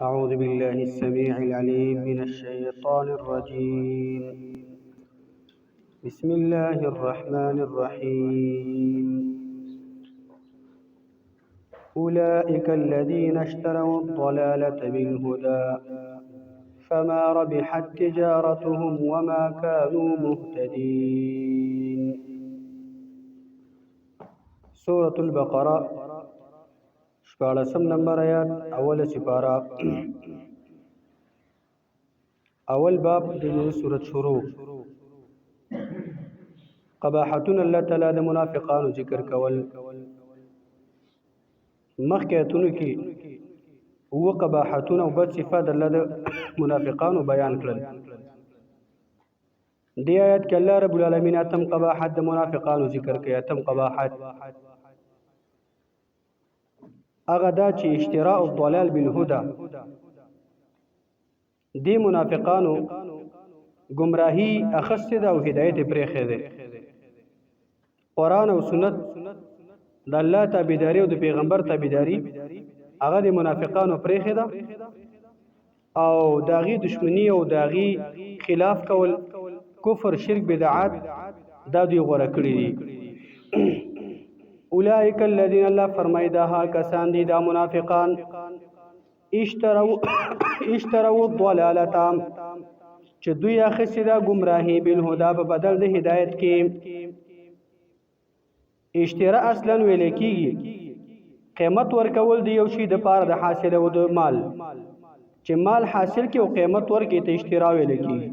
أعوذ بالله السميع العليم من الشيطان الرجيم. بسم الله الرحمن الرحيم. أولئك الذين اشتروا الضلالة بالهدى فما ربحت تجارتهم وما كانوا مهتدين. سورة البقرة 14 نمبر آیات اول سپارہ اول باب د سورۃ شروع. قباحتون الله تعالی د منافقانو ذکر کول. مخکې آیتونو کې هو قباحتون او بد صفات الله د منافقانو بیان کړل. دی آیت کې الله رب العالمین اتم قباحت د منافقانو ذکر کوي. اتم قباحت هغه دا چې اشتراء الضلال بالهدى، دی منافقانو گمراهی اخذت ده او هدایت پرېښې ده. قرآن او سنت د الله تابعداري او د پیغمبر تابعداري هغه د منافقانو پرېښې ده او د هغې دشمني او د هغې خلاف کول، کفر، شرک، بدعات دا دوی غوره کړي دي. اولئک الذین الله فرمایي دا ها کسان دي دا منافقان اشتروا الضلالة چې دوی اخیستې ده ګمراهي بالهدى په بدل د هدایت کې. اشترا اصلا ویل کېږي قیمت ورکول دی یو شي د پاره د حاصلو د مال، چې مال حاصل کې او قیمت ورکې ته اشترا ویل کېږي.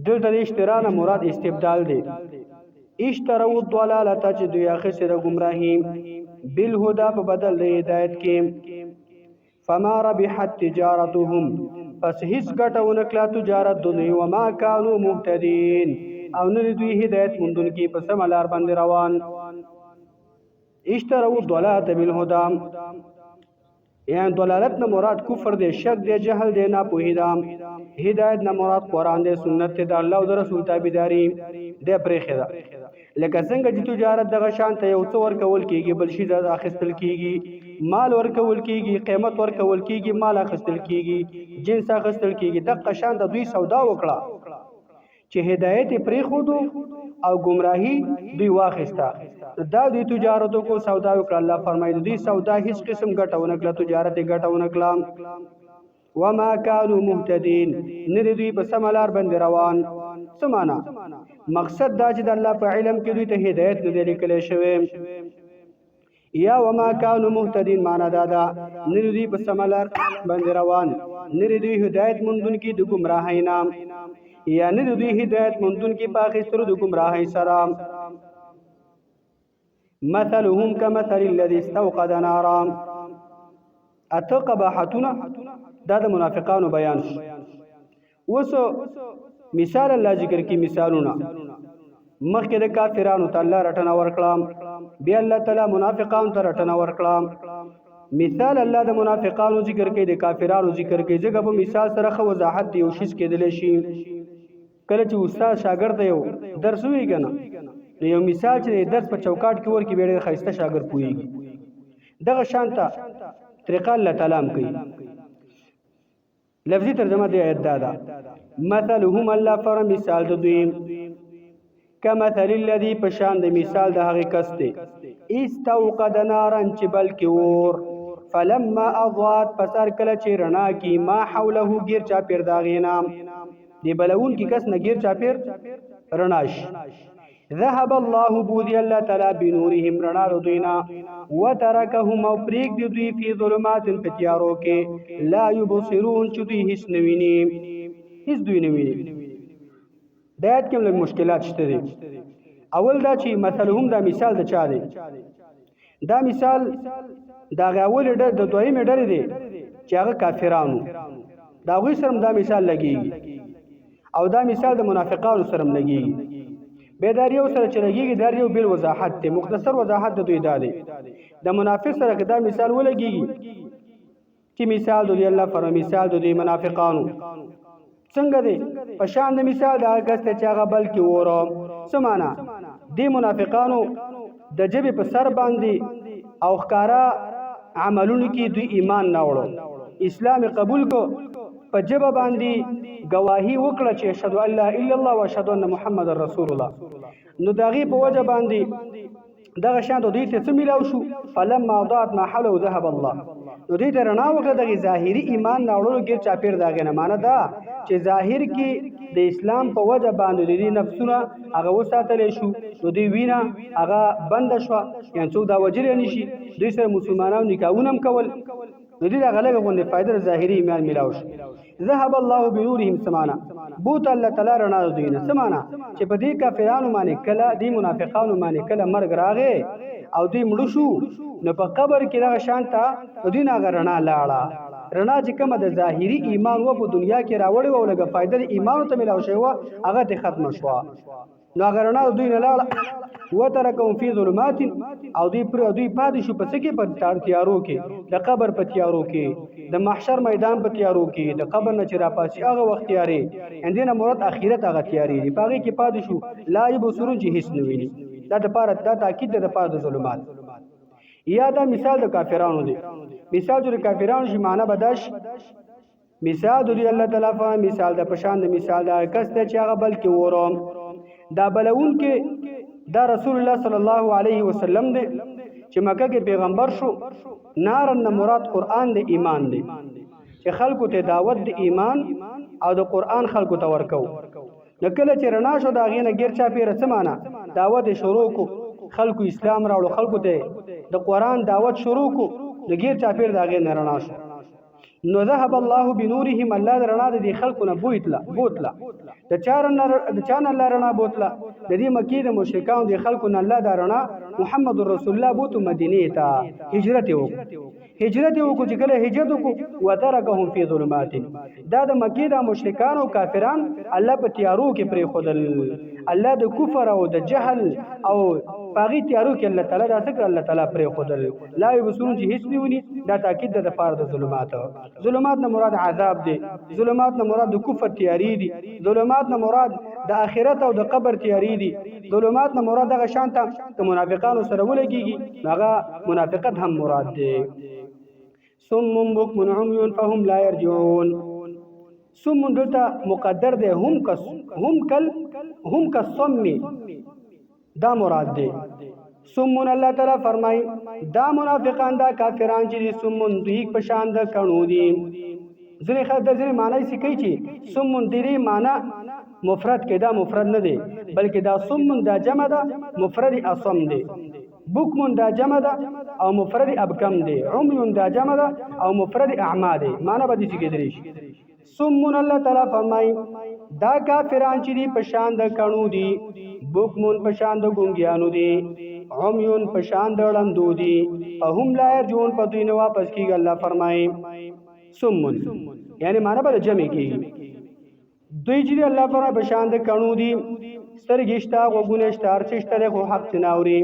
دلته د اشترا نه مراد استبدال دی. اشتروا الضلالة چې دوی اخیستې ده ګمراهي بالهدى په بدل د هدایت کې. فما ربحت تجارتهم پس هیڅ ګټه ونه کړه تجارت دوی، وما كانوا مهتدين او نه دوی هدایت موندونکي په سمه لار باندې روان. اشتروا الضلالة بالهدى یعنی ضلالت نه مراد کفر دی، شک دی، جهل دی، ناپوهي ده. هدایت نه مراد قرآن دی، سنت دی، د الله او د رسول تابعداري دی پرېښې ده. لکه څنګه چې تجارت دغه شان ته یو څه ورکول کېږي، بل شي اخیستل کېږي، مال ورکول کېږي، قیمت ورکول کېږي، مال اخیستل کېږي، جنس اخیستل کېږي. دغه شان د دوی سودا وکړه چې هدایت یې پرېښودو او ګمراهي دوی واخیسته. دا دوی تجارتو کو سودا وکړه. الله فرمایي دوی سودا هیڅ قسم ګټه ونه کړه، تجارت یې ګټه ونه کړه. وما كانوا مهتدين نه دوی په سمه لار باندې روان. څه معنا؟ مقصد دا چې د الله په علم کې دوی ته هدایت نه دی لیکلی شوی. یا وما كانوا مهتدين معنا دا ده نه دوی په سمه لار باندې روان، نه دوی هدایت موندونکي د ګمراهۍ نه، یا نه دوی هدایت موندونکي په اخیستلو د ګمراهۍ سره. مثلهم كمثل الذي استوقد نارا. اته قباحتونه دا د منافقانو بیان شو. اوس مثال الله ذکر کی مثالونه. مخکې د کافرانو ته الله رټنه ورکړه، بیا الله تعالی منافقانو ته رټنه ورکړه. مثال الله د منافقانو ذکر کوي، د کافرانو ذکر کوي. ځکه په مثال سره ښه وضاحت دی یو شیز کېدلی شي. کله چې استاد شاګرد ته یو درس ووایي که نه، نو یو مثال چې د درس په چوکاټ کې ورکړي بیا ډېر ښایسته شاګرد پوهېږي. دغه شانته طریقه الله تعالی هم کوي. لفظي ترجمه دی آیت دا ده مثلهم الله فر مثال د دوی کمثل الذي پشان د مثال د هغه کس دی استوقد نارا چې بلکې اور فلما اضاءت پسر کله چې رڼا کی ما حوله غیر چا پیر داغینا دی بلون کی کس نه غیر چا پیر رڼاش. ذهب الله بودي الله تعالی بنورهم رڼا دوینا وترکهم او پریک دی دوی فی ظلمات فتیارو کې لا یبصرون چې دوی هیڅ نه ویني، هیڅ دوی نه ویني. د آیت کې لږ مشکلات شته دي. اول دا چې مثلهم دا مثال د چا دی؟ دا مثال دا اول ډېر د دویمې ډلې دی چې هغه کافرانو، دا هغوی سره دا مثال لګېږي او دا مثال د منافقانو سره هم لګېږي. بیا دا یو سره چې لګېږي دا یو بل وضاحت دی، مختصر وضاحت د دوی دا دی. د منافق سره که دا مثال ولګېږي چې مثال د دوی الله فرمایي مثال د دوی منافقانو څنګه دی؟ په شان د مثال د هغه کس دی چې هغه بلکې اوره. څه معنا؟ دې منافقانو د ژبې په سر باندې او ښکاره عملونو کې دوی ایمان نه وړو، اسلام قبول کو په جبه باندې گواهی وکړه چې اشهد ان لا اله الا الله واشهد ان محمد رسول الله نو داغي په وجه باندې دغه شان د دې ته ملاو شو فلما ضاعت ما حوله ذهب الله نو دې ته رڼا وکړه دغه ظاهري ایمان راوړلو کې چاپیر داغه نه معنی دا چې ظاهر کې د اسلام په وجه باندې د نفسونه هغه وساتل شو نو دې وینا هغه بند شو یعنی څوک دا وجل نشي دوی سره مسلمانانو نکاحونه هم کول نو دې هغه له غونډه فائدہ ظاهري ایمان ملاو شو ذهب الله بنورهم سمانا بوت الله تعالی رڼا دوینه سمانا چې په دې کافرانو باندې کله دې منافقانو باندې کله مرګ راغې او دې مړو شو نو په قبر کې دغه شانتا دوی نه رڼا لاړه رڼا چې کومه د ظاهري ایمان و په دنیا کې راوړې او لګه فائدہ ایمان ته ملاو شو هغه ته ختم شو نو هغه رڼا دوی نه لاړه وترکهم فی ظلمات او دوی پاتې شو په څه کې په تیارو کې د قبر په تیارو کې د محشر میدان په تیارو کې د قبر نه چې را پاسي هغه وخت تیارې اندینه مراد اخرت هغه تیارې دی پاږي کې پاتې شو لا یبصرون چې هیڅ نه ویني دا د پاره دا تاکید د پاره د ظلمات یا دا مثال د کافرانو دی مثال د کافرانو شي معنی بداش مثال دی الله تعالی فرمایي مثال د پشان د مثال د کس ته چې هغه بلکې ورم دا بلون کې دا رسول الله صلی الله علیه وسلم دی چې مکه کې پیغمبر شو نارن مراد قران د ایمان دی چې خلکو ته دعوت د ایمان او د قران خلکو ته ورکو نو کله چې رڼا شو دا غینه غیر چا پیره سمانه دعوت شروع کو خلکو اسلام راوړو خلکو ته د قران دعوت شروع کو د غیر چا پیر دا غینه رڼا شو نو ذهب الله بنورهم الله رڼا د خلکو نه بوتلا د چان الله رڼا بوتلا د دې مکی د مشرکان د خلکو نه الله دا رڼا محمد رسول الله بوت مدینه ته هجرت وکړو چې کله هجرت وکړو وترکهم فی ظلمات دا د مکی د مشرکان او کافران الله په تیارو کې پرې خودل الله د کفر او د جهل او باغی تیارو کې الله تعالی دا څنګه الله تعالی پرې خودل لا یبصرون چې هیڅ نیونی دا تاکید د فرض ظلمات نه مراد عذاب دی ظلمات نه مراد د کفر تیاری دی ظلمات نه مراد د آخرت او د قبر تیاری دی ظلمات نه مراد هغه شانته د منافقانو سره ولګيږي هغه منافقت هم مراد دی ثم بكم عمي فهم لا يرجعون ثم دلته مقدر دی هم کالصم دا مراد دی سمون الله تعالی فرمای دا منافقان دا کافران چې سمون دوی په شان د کڼو دي ځنې خدای ځنې معنی سکی چې سمون دې معنی مفرد کې دا مفرد نه دی بلکې دا سمون دا جمع ده مفرد اصم دی بکمون دا جمع ده او مفرد ابکم دی عمي دا جمع ده او مفرد اعما دی معنی به دې کې درېش سمون الله تعالی فرمای دا کافران چې په شان د کڼو دي بکمون په شان د ګونګیانو دي عمیون په شان د ړندو دي هم لا يرجون په دوی نه واپس کیږي الله فرمایي سمون یعنی معنا به جمع کیږي دوی چې الله پر په شان د کڼو دي سترګېشتا غوګونه شتار چشتره خو حق تناوري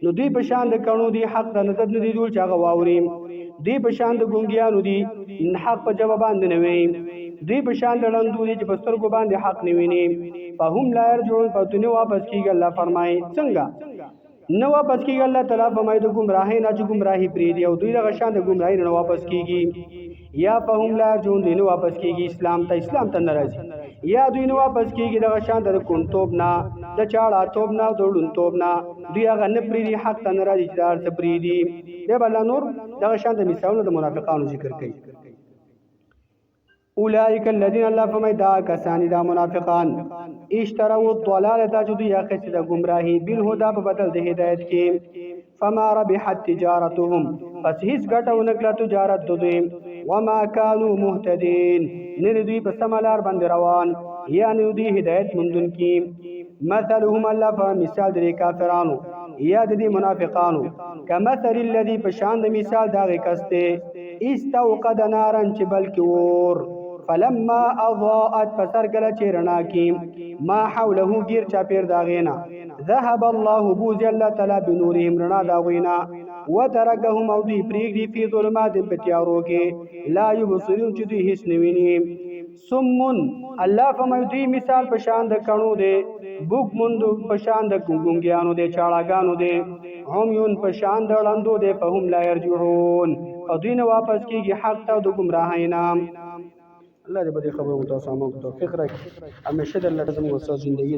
نو دوی په شان د کڼو دي حق د نظر نه دی جوړ چاغه واوري دوی په شان د ګونګیانو دي حق په جواب باندې نه وي دوی په شان د ړندو دي چې په سترګو باندې حق نه ویني فهم لا يرجون په دوی نه واپس کیږي الله فرمایي څنګه نو واپس کیږي الله تعالی فرمایي د گمراهی نه چې گمراهی پری دی او دوی دغه شان د گمراهی نه واپس کیږي یا فهم لا يرجون دوی نه واپس کیږي اسلام ته ناراضي یا دوی نه واپس کیږي دغه شان د کونتوب نه د چاړه توب نه دوړون توب نه دوی هغه نه پری دی حق ته ناراضي دار ته پری دی دی بل نور دغه شان د مثالونو د منافقانو ذکر کوي اولئک الذين الله فما دا کسانی دا منافقان اشتروا الضلاله جدو یا قصد گمراهی بالهدى په بدل د هدایت کې فما ربحت تجارتهم پس هیڅ ګټه ونکړه تجارت دوی وما كانوا مهتدين نه دوی په سملار باندې روان یا نه دوی هدایت مندون کې مثلهم الله په مثال د کافرانو یا د منافقانو کمثل الذي پشان د مثال دا کسته استوقد نارا چې بلکې ور فلما اضاءت فسرگل چیرنا کی ما حوله گیر چاپیر داغینا ذهب الله بوزی اللہ تعالی بنورهم رنا داغینا وترکهم او دی پریگ دی فی ظلمات پتیارو کے لا یبصرون چی دی حس نوینی سمون اللہ فرمائے دی مثال پشاند کڼو دے بک مند پشاند گونگیانو دے چاڑاگانو دے عميون پشان د ړندو دی فهم لا يرجعون او دوی نه واپس کیږي حق ته د ګمراهۍ نه. الله دې په دې خبرو متوسع موږ توفیق راکړي. همیشه د الله زموږ استاد زندگی